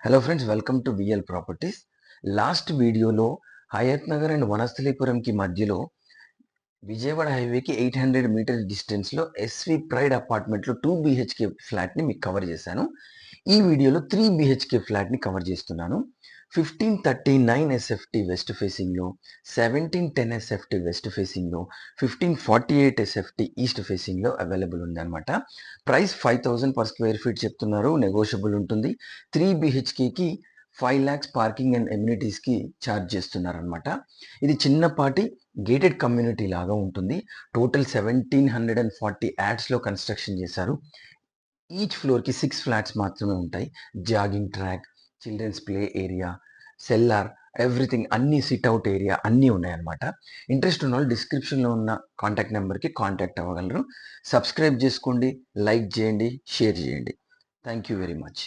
Hello friends, welcome to VL properties. Last వీడియోలో Hayath Nagar and వనస్థలీపురంకి మధ్యలో విజయవాడ హైవేకి 800 మీటర్స్ డిస్టెన్స్లో ఎస్వి ప్రైడ్ అపార్ట్మెంట్లో 2 బిహెచ్కే ఫ్లాట్ని మీకు కవర్ చేశాను. ఈ వీడియోలో 3 బిహెచ్కే ఫ్లాట్ని కవర్ చేస్తున్నాను. 1539 ఎస్ఎఫ్టీ వెస్ట్ ఫేసింగ్లో, 1710 ఎస్ఎఫ్టీ వెస్ట్ ఫేసింగ్లో, 1548 ఎస్ఎఫ్టీ ఈస్ట్ ఫేసింగ్లో అవైలబుల్ ఉందన్నమాట. ప్రైస్ 5000 పర్ స్క్వేర్ ఫీట్ చెప్తున్నారు, నెగోషియబుల్ ఉంటుంది. 3 బిహెచ్కేకి 5 lakhs పార్కింగ్ అండ్ ఎమ్యూనిటీస్కి ఛార్జ్ చేస్తున్నారనమాట. ఇది చిన్నపాటి గేటెడ్ కమ్యూనిటీ లాగా ఉంటుంది. టోటల్ 1740 యాడ్స్లో కన్స్ట్రక్షన్ చేశారు. ఈచ్ ఫ్లోర్కి 6 ఫ్లాట్స్ మాత్రమే ఉంటాయి. Jogging track, children's play area, cellar, everything, అన్ని సిట్అవుట్ ఏరియా అన్నీ ఉన్నాయన్నమాట. ఇంట్రెస్ట్ ఉన్న వాళ్ళు డిస్క్రిప్షన్లో ఉన్న కాంటాక్ట్ నెంబర్కి కాంటాక్ట్ అవ్వగలరు. సబ్స్క్రైబ్ చేసుకోండి, లైక్ చేయండి, షేర్ చేయండి. Thank you very much.